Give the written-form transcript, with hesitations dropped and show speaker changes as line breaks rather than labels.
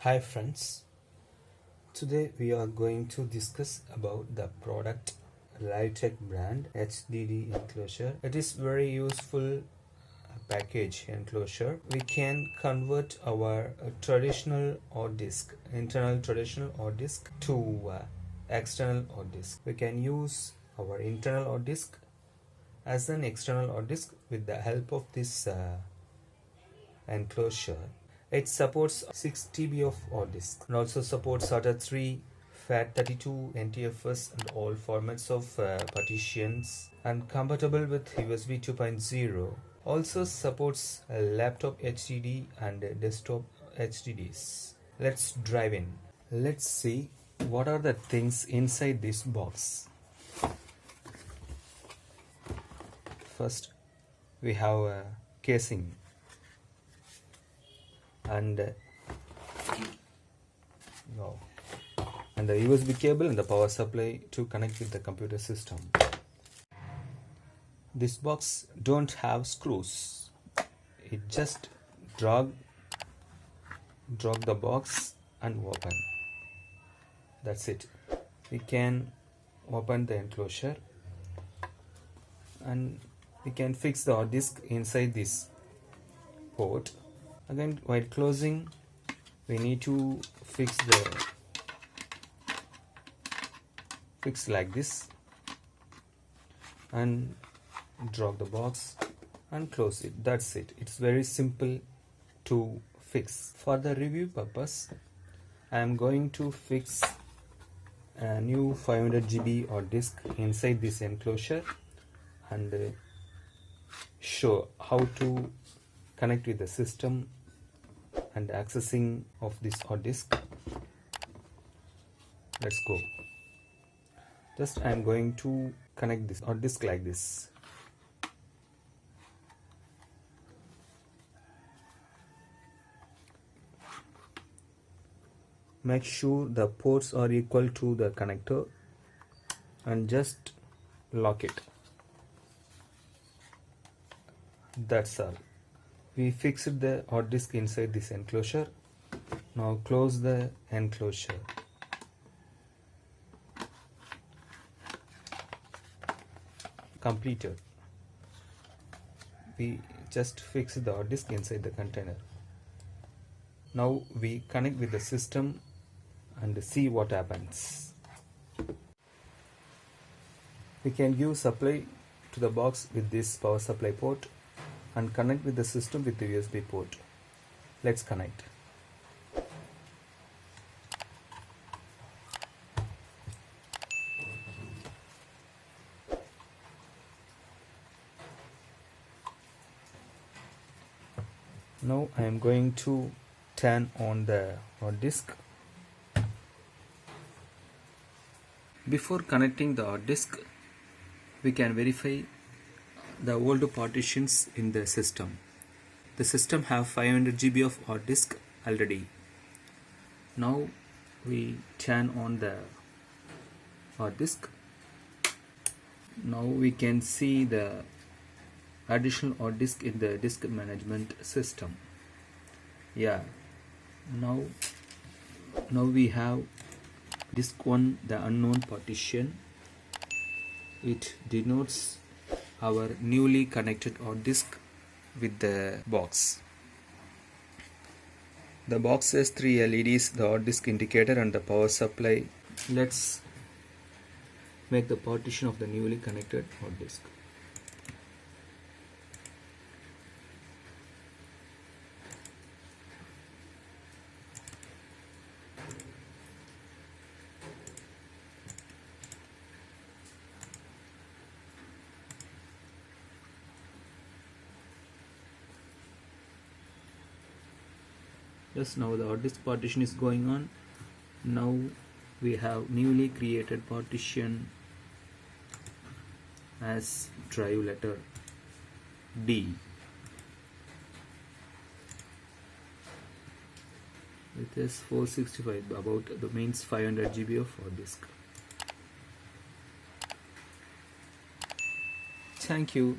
Hi friends, today we are going to discuss about the product Lifetech brand Hdd Enclosure. It is very useful package enclosure. We can convert our internal traditional hard disk to external hard disk. We can use our internal hard disk as an external hard disk with the help of this enclosure. It supports 6 TB of hard disk and also supports SATA 3, FAT32, NTFS and all formats of partitions and compatible with USB 2.0. Also supports a laptop HDD and desktop HDDs. Let's dive in. Let's see what are the things inside this box. First, we have a casing and the USB cable and the power supply to connect with the computer system. This box don't have screws. It just drag the box and open. That's it. We can open the enclosure and we can fix the hard disk inside this port. Again, while closing, we need to fix like this and drag the box and close it. That's it. It's very simple to fix. For the review purpose, I am going to fix a new 500 GB hard disk inside this enclosure and show how to connect with the system and accessing of this hard disk. Let's go. Just I am going to connect this hard disk like this. Make sure the ports are equal to the connector and just lock it. That's all. We fixed the hard disk inside this enclosure. Now close the enclosure. Completed. We just fixed the hard disk inside the container. Now we connect with the system and see what happens. We can give supply to the box with this power supply port and connect with the system with the USB port. Let's connect. Now I am going to turn on the hard disk. Before connecting the hard disk, we can verify the old partitions in the system. The system have 500 GB of hard disk already. Now we turn on the hard disk. Now we can see the additional hard disk in the disk management system. Yeah, now we have disk 1, the unknown partition. It denotes our newly connected hard disk with the box. The box has 3 LEDs, the hard disk indicator and the power supply. Let's make the partition of the newly connected hard disk. Just now the hard disk partition is going on. Now we have newly created partition as drive letter D. It is 465, about the means 500 GB of hard disk. Thank you.